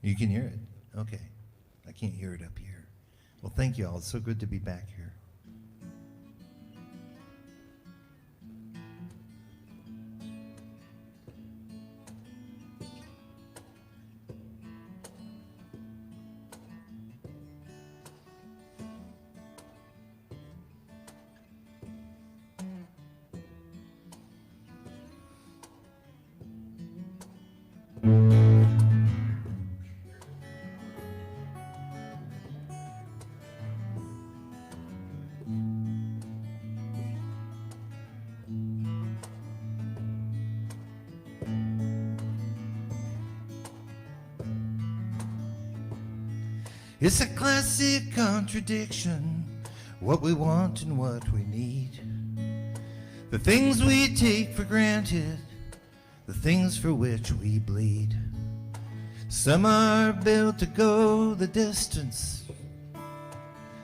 You can hear it? Okay. I can't hear it up here. Well, thank you all. It's so good to be back here. It's a classic contradiction, what we want and what we need. The things we take for granted, the things for which we bleed. Some are built to go the distance,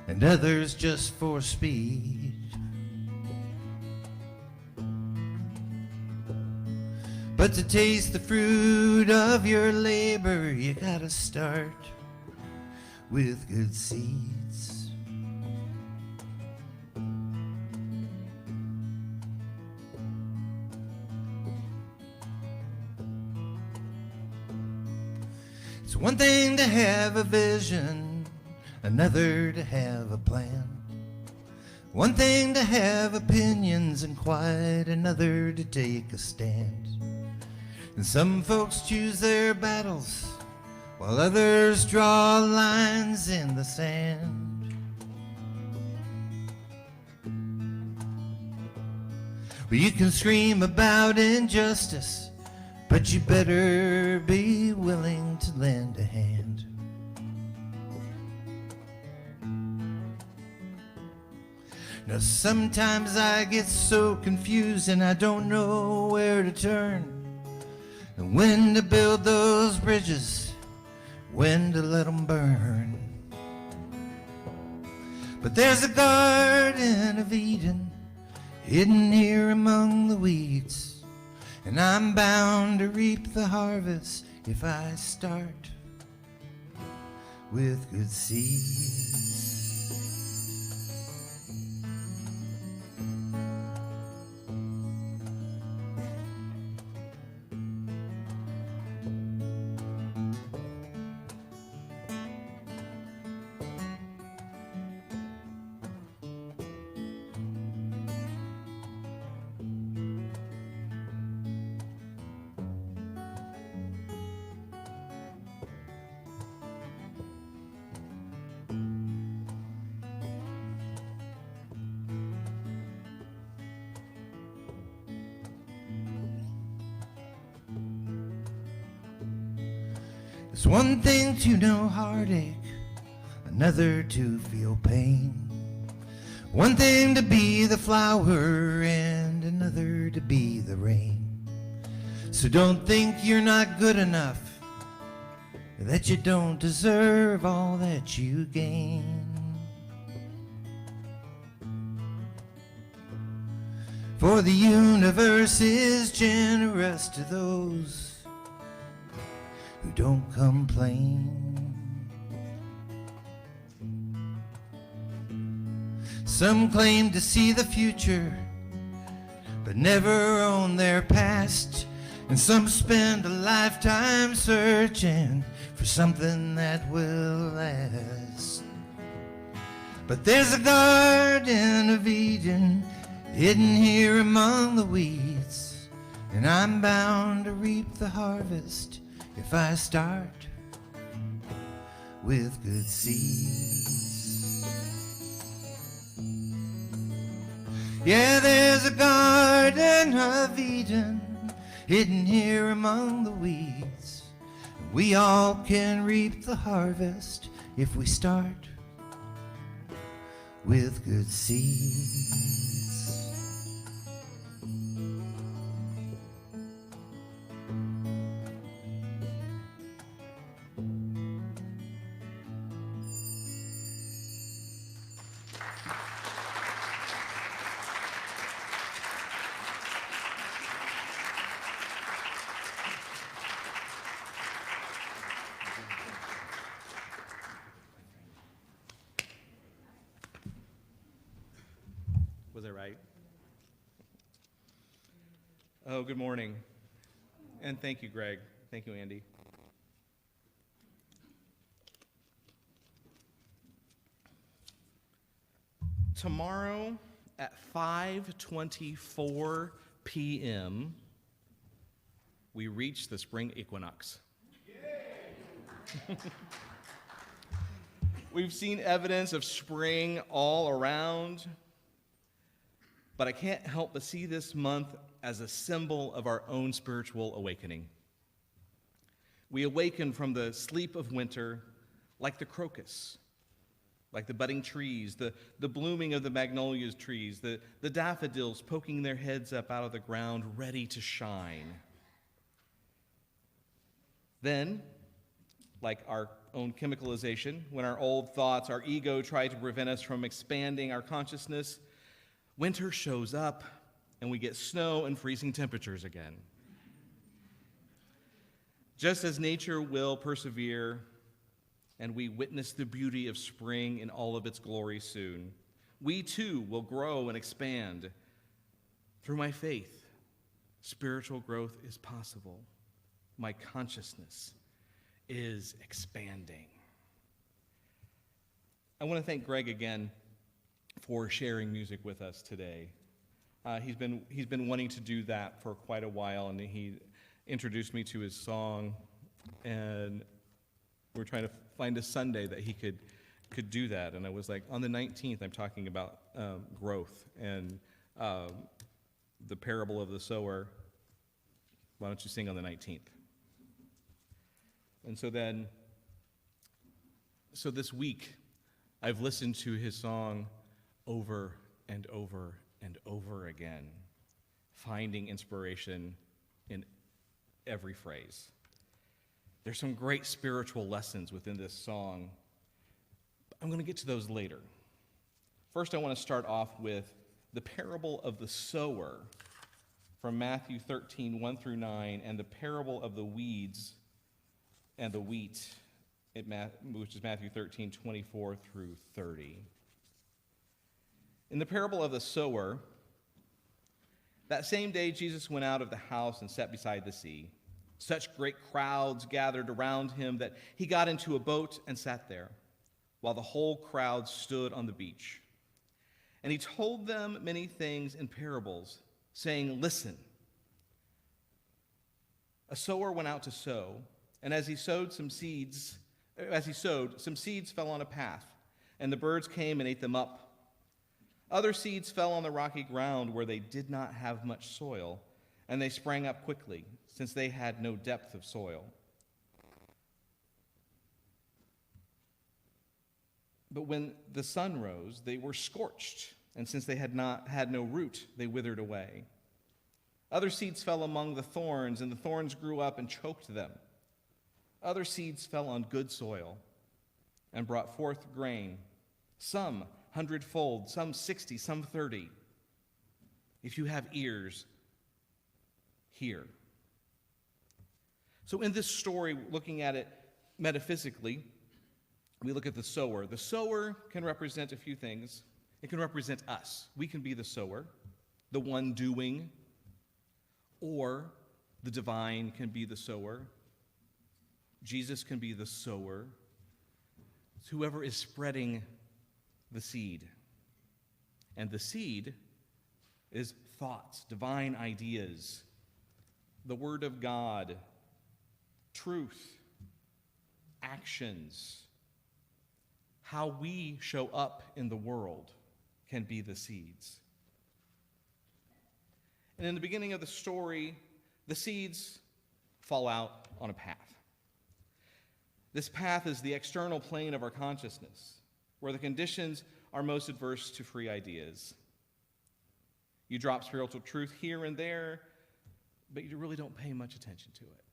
and others just for speed. But to taste the fruit of your labor, you gotta start with good seeds. It's one thing to have a vision, another to have a plan. One thing to have opinions and quite another to take a stand. And some folks choose their battles while others draw lines in the sand. Well, you can scream about injustice, but you better be willing to lend a hand. Now sometimes I get so confused and I don't know where to turn, and when to build those bridges, when to let them burn. But there's a garden of Eden hidden here among the weeds, and I'm bound to reap the harvest if I start with good seeds. It's one thing to know heartache, another to feel pain. One thing to be the flower and another to be the rain. So don't think you're not good enough, that you don't deserve all that you gain. For the universe is generous to those who don't complain. Some claim to see the future, but never own their past. And some spend a lifetime searching for something that will last. But there's a garden of Eden hidden here among the weeds, and I'm bound to reap the harvest if I start with good seeds. Yeah, there's a garden of Eden hidden here among the weeds. We all can reap the harvest if we start with good seeds. Was I right? Oh, good morning. And thank you, Greg. Thank you, Andy. Tomorrow at 5:24 p.m., we reach the spring equinox. We've seen evidence of spring all around, but I can't help but see this month as a symbol of our own spiritual awakening. We awaken from the sleep of winter like the crocus, like the budding trees, the blooming of the magnolia trees, the daffodils poking their heads up out of the ground, ready to shine. Then, like our own chemicalization, when our old thoughts, our ego try to prevent us from expanding our consciousness, winter shows up and we get snow and freezing temperatures again. Just as nature will persevere and we witness the beauty of spring in all of its glory soon, we too will grow and expand. Through my faith, spiritual growth is possible. My consciousness is expanding. I want to thank Greg again for sharing music with us today. He's been wanting to do that for quite a while, and he introduced me to his song, and we're trying to find a Sunday that he could do that. And I was like, on the 19th, I'm talking about growth and the parable of the sower. Why don't you sing on the 19th? And so this week, I've listened to his song over and over and over again, finding inspiration in every phrase. There's some great spiritual lessons within this song. I'm going to get to those later. First, I want to start off with the parable of the sower from Matthew 13, 1 through 9, and the parable of the weeds and the wheat, which is Matthew 13, 24 through 30. In the parable of the sower, that same day Jesus went out of the house and sat beside the sea. Such great crowds gathered around him that he got into a boat and sat there, while the whole crowd stood on the beach. And he told them many things in parables, saying, "Listen, a sower went out to sow. And as he sowed, some seeds fell on a path, and the birds came and ate them up. Other seeds fell on the rocky ground where they did not have much soil, and they sprang up quickly, since they had no depth of soil. But when the sun rose, they were scorched, and since they had no root, they withered away. Other seeds fell among the thorns, and the thorns grew up and choked them. Other seeds fell on good soil and brought forth grain, some 100-fold, some 60, some 30. If you have ears, hear." So in this story, looking at it metaphysically, we look at the sower. The sower can represent a few things. It can represent us. We can be the sower, the one doing, or the divine can be the sower. Jesus can be the sower. It's whoever is spreading the seed. And the seed is thoughts, divine ideas, the Word of God, truth, actions. How we show up in the world can be the seeds. And in the beginning of the story, the seeds fall out on a path. This path is the external plane of our consciousness, where the conditions are most adverse to free ideas. You drop spiritual truth here and there, but you really don't pay much attention to it.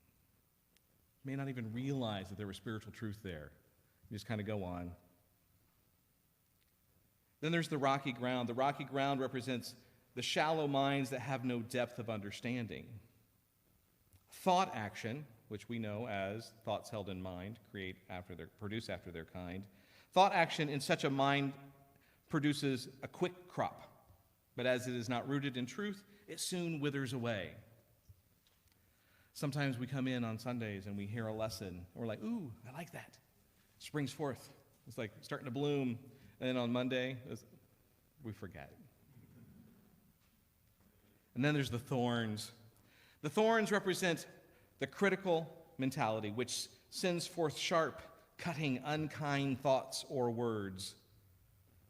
You may not even realize that there was spiritual truth there. You just kind of go on. Then there's the rocky ground. The rocky ground represents the shallow minds that have no depth of understanding. Thought action, which we know as thoughts held in mind, produce after their kind. Thought action in such a mind produces a quick crop, But as it is not rooted in truth, it soon withers away. Sometimes we come in on Sundays and we hear a lesson, and we're like, ooh, I like that. It springs forth. It's like starting to bloom. And then on Monday, we forget. And then there's the thorns. The thorns represent the critical mentality, which sends forth sharp, cutting, unkind thoughts or words.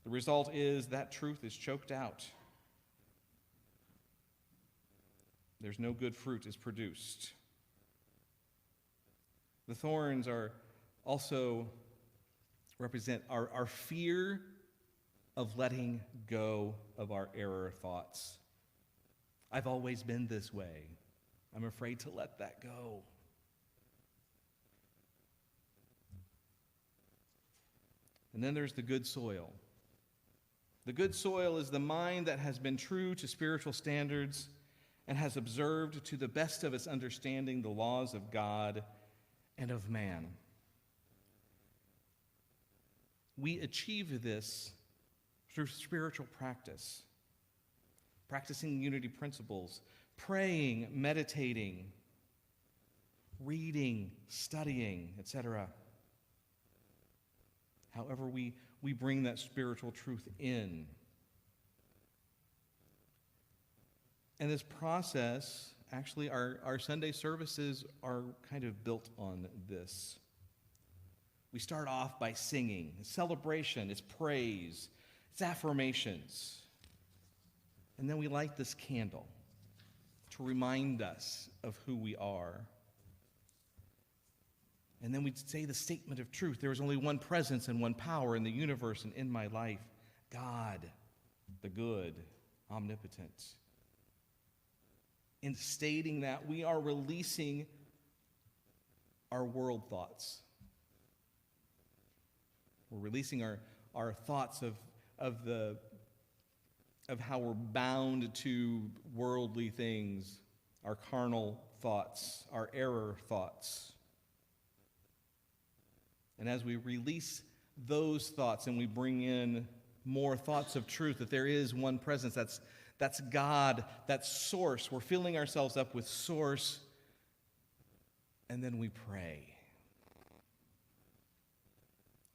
The result is that truth is choked out. There's no good fruit is produced. The thorns are also represent our fear of letting go of our error thoughts. I've always been this way. I'm afraid to let that go. And then there's the good soil. The good soil is the mind that has been true to spiritual standards and has observed to the best of its understanding the laws of God and of man. We achieve this through spiritual practice, practicing unity principles, praying, meditating, reading, studying, etc. However, we bring that spiritual truth in. And this process, actually, our Sunday services are kind of built on this. We start off by singing. It's celebration, it's praise, it's affirmations. And then we light this candle to remind us of who we are. And then we say the statement of truth. There is only one presence and one power in the universe and in my life. God, the good, omnipotent. In stating that, we are releasing our world thoughts. We're releasing our thoughts of how we're bound to worldly things, our carnal thoughts, our error thoughts. And as we release those thoughts and we bring in more thoughts of truth, that there is one presence, that's God, that's source. We're filling ourselves up with source, and then we pray.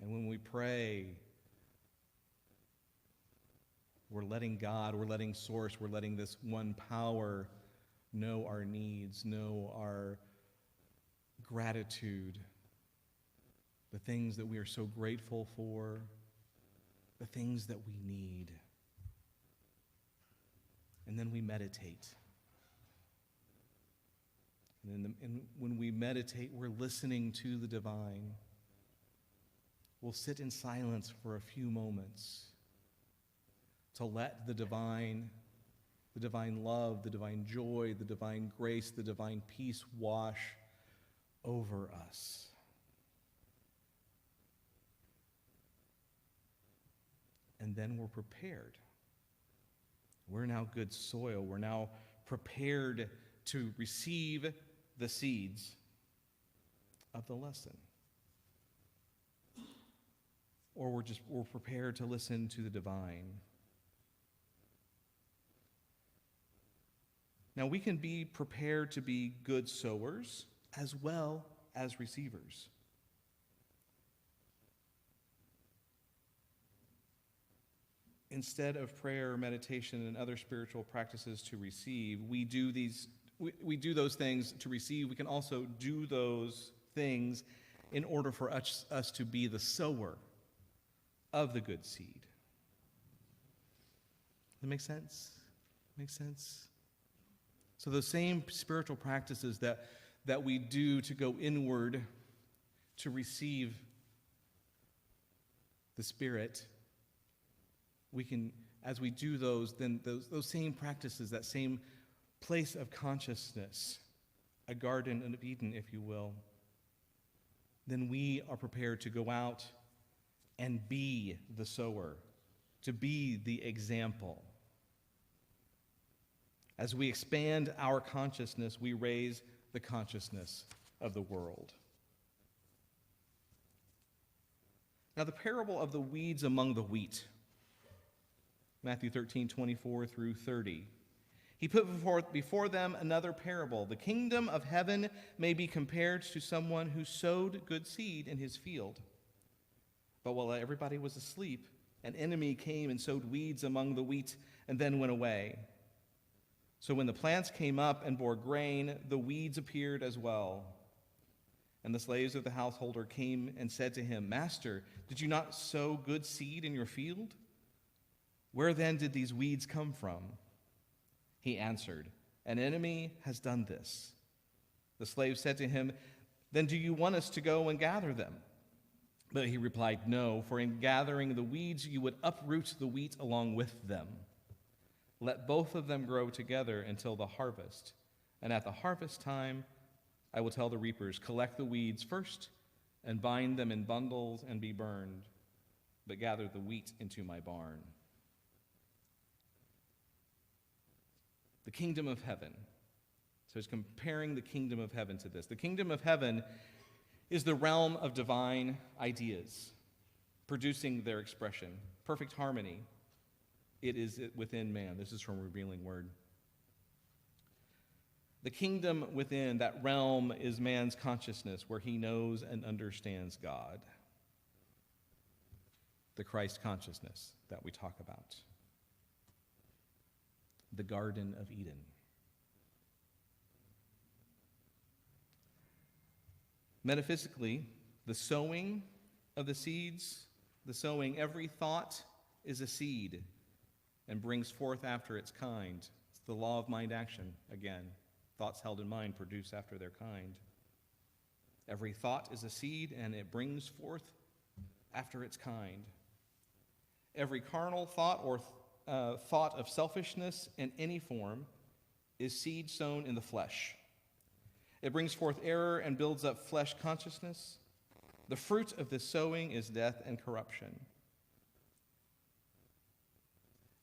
And when we pray, we're letting God, we're letting source, we're letting this one power know our needs, know our gratitude, the things that we are so grateful for, the things that we need. And then we meditate. And when we meditate, we're listening to the divine. We'll sit in silence for a few moments to let the divine love, the divine joy, the divine grace, the divine peace wash over us. And then we're prepared. We're now good soil. We're now prepared to receive the seeds of the lesson. Or we're prepared to listen to the divine. Now we can be prepared to be good sowers as well as receivers. Instead of prayer, meditation, and other spiritual practices to receive, we do those things to receive. We can also do those things in order for us to be the sower of the good seed. Does that make sense? Make sense? So those same spiritual practices that we do to go inward to receive the Spirit, we can, as we do those, then those same practices, that same place of consciousness, a garden of Eden, if you will, then we are prepared to go out and be the sower, to be the example. As we expand our consciousness, we raise the consciousness of the world. Now, the parable of the weeds among the wheat Matthew 13:24-30. He put before them another parable. The kingdom of heaven may be compared to someone who sowed good seed in his field. But while everybody was asleep, an enemy came and sowed weeds among the wheat and then went away. So when the plants came up and bore grain, the weeds appeared as well. And the slaves of the householder came and said to him, "Master, did you not sow good seed in your field? Where then did these weeds come from?" He answered, "An enemy has done this." The slave said to him, "Then do you want us to go and gather them?" But he replied, "No, for in gathering the weeds you would uproot the wheat along with them. Let both of them grow together until the harvest. And at the harvest time, I will tell the reapers, collect the weeds first and bind them in bundles and be burned, but gather the wheat into my barn." The kingdom of heaven. So he's comparing the kingdom of heaven to this. The kingdom of heaven is the realm of divine ideas, producing their expression. Perfect harmony. It is within man. This is from Revealing Word. The kingdom within, that realm, is man's consciousness, where he knows and understands God. The Christ consciousness that we talk about. The Garden of Eden. Metaphysically, the sowing of the seeds, every thought is a seed and brings forth after its kind. It's the law of mind action, again. Thoughts held in mind produce after their kind. Every thought is a seed, and it brings forth after its kind. Every carnal thought or thought of selfishness in any form is seed sown in the flesh. It brings forth error and builds up flesh consciousness. The fruit of this sowing is death and corruption.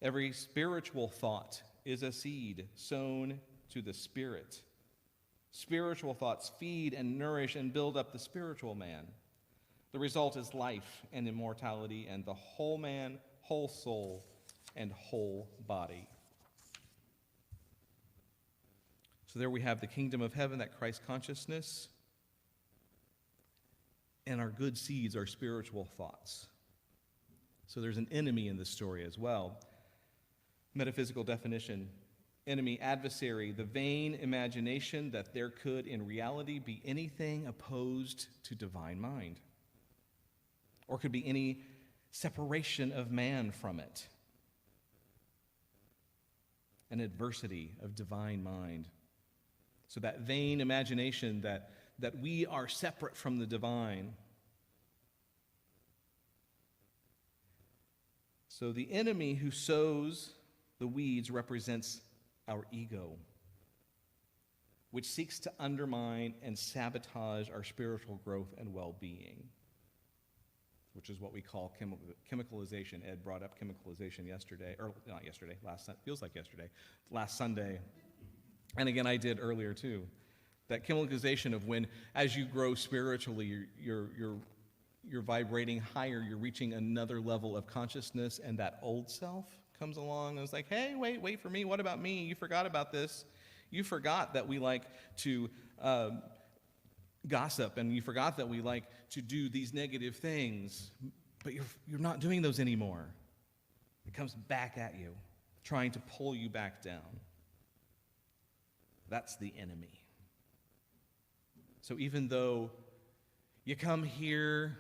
Every spiritual thought is a seed sown to the Spirit. Spiritual thoughts feed and nourish and build up the spiritual man. The result is life and immortality and the whole man, whole soul, and whole body. So there we have the kingdom of heaven, that Christ consciousness, and our good seeds are spiritual thoughts. So there's an enemy in this story as well. Metaphysical definition: enemy, adversary, the vain imagination that there could in reality be anything opposed to divine mind, or could be any separation of man from it. An adversity of divine mind. So that vain imagination that we are separate from the divine. So the enemy who sows the weeds represents our ego, which seeks to undermine and sabotage our spiritual growth and well-being, which is what we call chemicalization. Ed brought up chemicalization yesterday, or not yesterday, feels like yesterday, last Sunday. And again, I did earlier too. That chemicalization of when, as you grow spiritually, you're vibrating higher, you're reaching another level of consciousness, and that old self comes along and is like, "Hey, wait for me. What about me? You forgot about this. You forgot that we like to gossip, and you forgot that we like to do these negative things, but you're not doing those anymore." It comes back at you, trying to pull you back down. That's the enemy. So even though you come here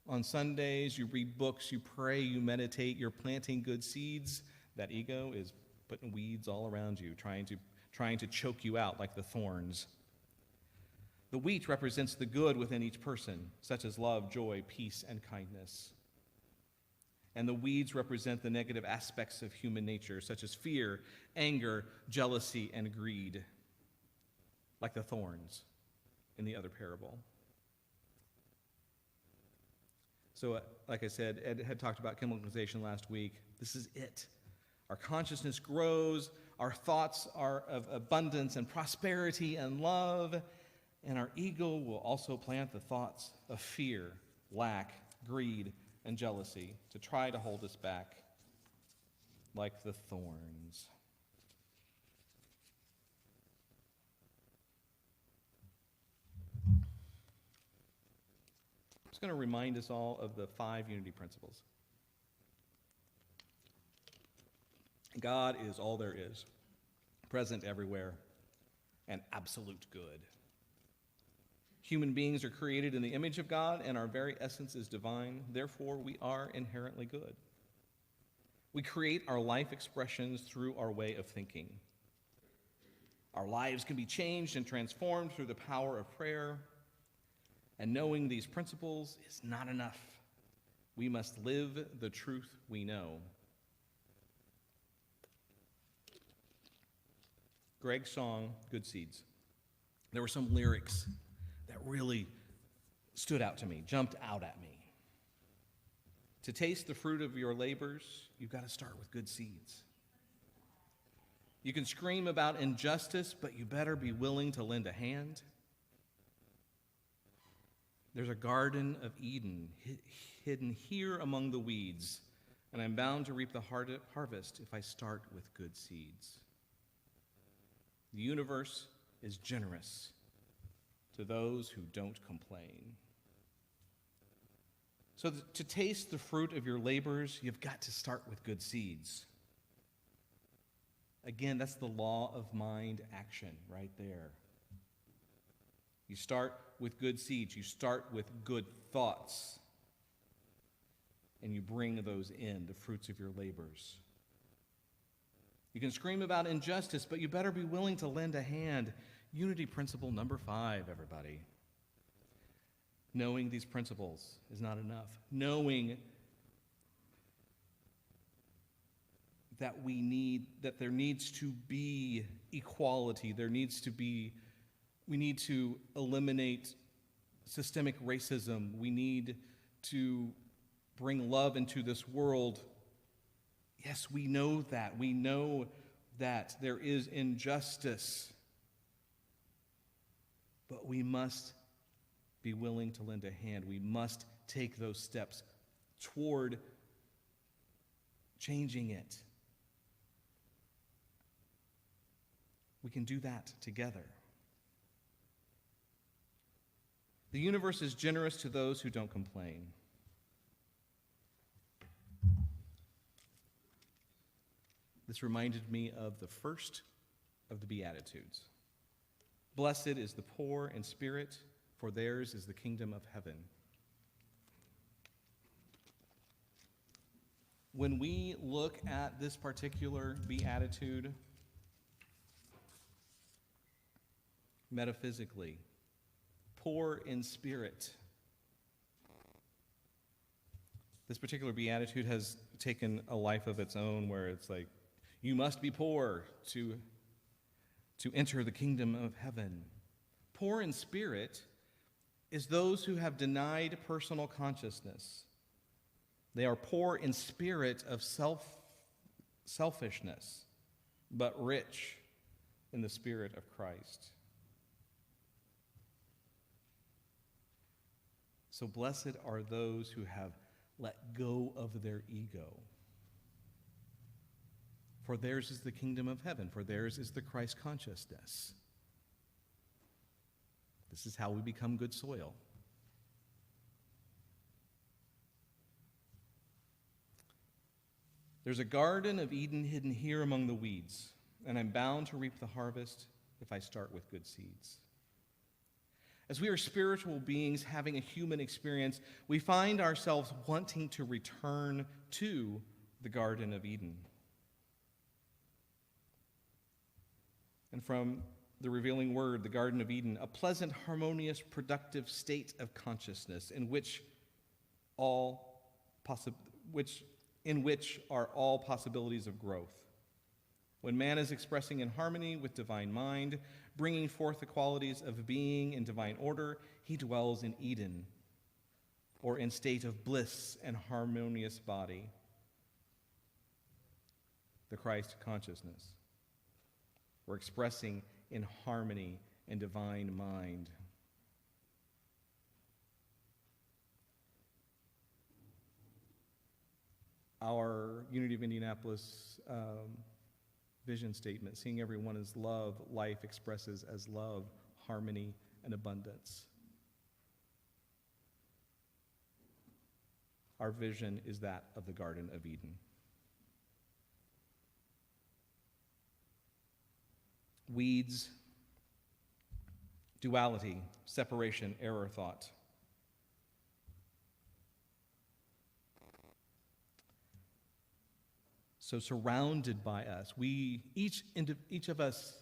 on Sundays, you read books, you pray, you meditate, you're planting good seeds, that ego is putting weeds all around you, trying to choke you out like the thorns. The wheat represents the good within each person, such as love, joy, peace, and kindness. And the weeds represent the negative aspects of human nature, such as fear, anger, jealousy, and greed, like the thorns in the other parable. So, like I said, Ed had talked about chemicalization last week. This is it. Our consciousness grows, our thoughts are of abundance and prosperity and love, and our ego will also plant the thoughts of fear, lack, greed, and jealousy to try to hold us back. like the thorns. I'm just going to remind us all of the 5 unity principles. God is all there is, present everywhere, and absolute good. Human beings are created in the image of God, and our very essence is divine. Therefore, we are inherently good. We create our life expressions through our way of thinking. Our lives can be changed and transformed through the power of prayer. And knowing these principles is not enough. We must live the truth we know. Greg's song, Good Seeds. There were some lyrics that really stood out to me, jumped out at me. To taste the fruit of your labors, you've got to start with good seeds. You can scream about injustice, but you better be willing to lend a hand. There's a garden of Eden hidden here among the weeds, and I'm bound to reap the harvest if I start with good seeds. The universe is generous to those who don't complain. So to taste the fruit of your labors, you've got to start with good seeds. Again, that's the law of mind action right there. You start with good seeds. You start with good thoughts. And you bring those in, the fruits of your labors. You can scream about injustice, but you better be willing to lend a hand. Unity principle number 5, everybody. Knowing these principles is not enough. Knowing that there needs to be equality. We need to eliminate systemic racism. We need to bring love into this world. Yes, we know that. We know that there is injustice. But we must be willing to lend a hand. We must take those steps toward changing it. We can do that together. The universe is generous to those who don't complain. This reminded me of the first of the Beatitudes. Blessed is the poor in spirit, for theirs is the kingdom of heaven. When we look at this particular beatitude metaphysically, poor in spirit, this particular beatitude has taken a life of its own where it's like, you must be poor to enter the kingdom of heaven. Poor in spirit is those who have denied personal consciousness. They are poor in spirit of selfishness, but rich in the spirit of Christ. So blessed are those who have let go of their ego. For theirs is the kingdom of heaven. For theirs is the Christ consciousness. This is how we become good soil. There's a garden of Eden hidden here among the weeds, and I'm bound to reap the harvest if I start with good seeds. As we are spiritual beings having a human experience, we find ourselves wanting to return to the Garden of Eden. And from the revealing word, the Garden of Eden, a pleasant, harmonious, productive state of consciousness in which are all possibilities of growth. When man is expressing in harmony with divine mind, bringing forth the qualities of being in divine order, he dwells in Eden, or in state of bliss and harmonious body, the Christ consciousness. We're expressing in harmony and divine mind. our Unity of Indianapolis vision statement, seeing everyone as love, life expresses as love, harmony, and abundance. Our vision is that of the Garden of Eden. Weeds, duality, separation, error thought. So surrounded by us, each of us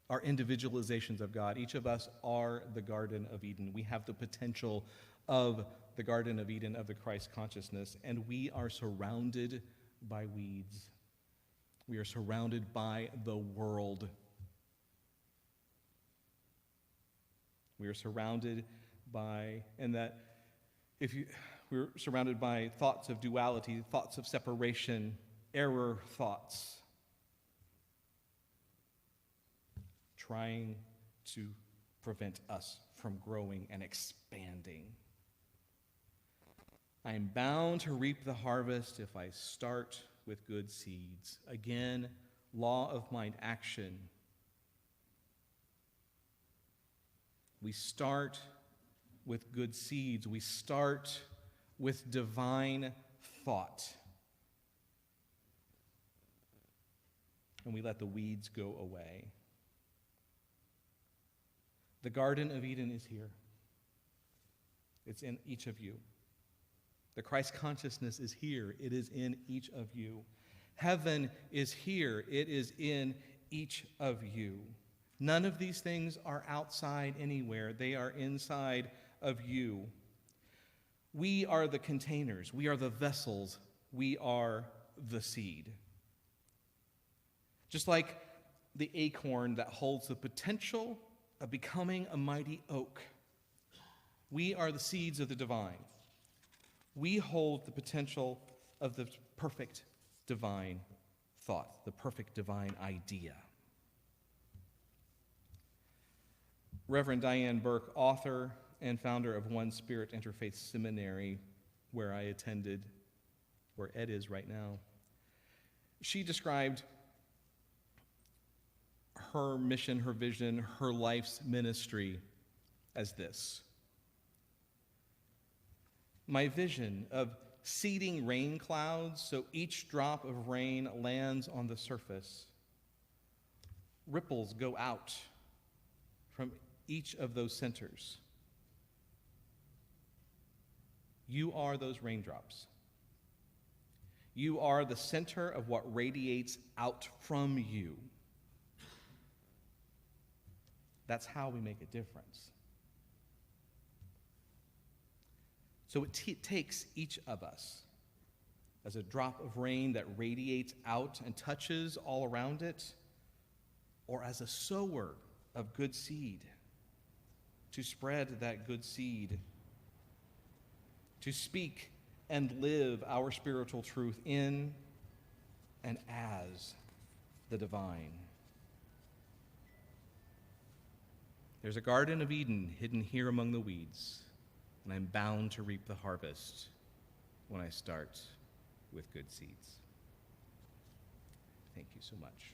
are individualizations of God. Each of us are the Garden of Eden. We have the potential of the Garden of Eden, of the Christ consciousness, and we are surrounded by weeds. We are surrounded by the world. We are surrounded by, we're surrounded by thoughts of duality, thoughts of separation, error thoughts, trying to prevent us from growing and expanding. I am bound to reap the harvest if I start with good seeds. Again, law of mind action. We start with good seeds. We start with divine thought. And we let the weeds go away. The Garden of Eden is here. It's in each of you. The Christ consciousness is here. It is in each of you. Heaven is here. It is in each of you. None of these things are outside anywhere. They are inside of you. We are the containers. We are the vessels. We are the seed. Just like the acorn that holds the potential of becoming a mighty oak, we are the seeds of the divine. We hold the potential of the perfect divine thought, the perfect divine idea. Reverend Diane Burke, author and founder of One Spirit Interfaith Seminary, where I attended, where Ed is right now, she described her mission, her vision, her life's ministry as this: my vision of seeding rain clouds so each drop of rain lands on the surface. Ripples go out from each of those centers. You are those raindrops. You are the center of what radiates out from you. That's how we make a difference. So it takes each of us as a drop of rain that radiates out and touches all around it, or as a sower of good seed, to spread that good seed, to speak and live our spiritual truth in and as the divine. There's a Garden of Eden hidden here among the weeds, and I'm bound to reap the harvest when I start with good seeds. Thank you so much.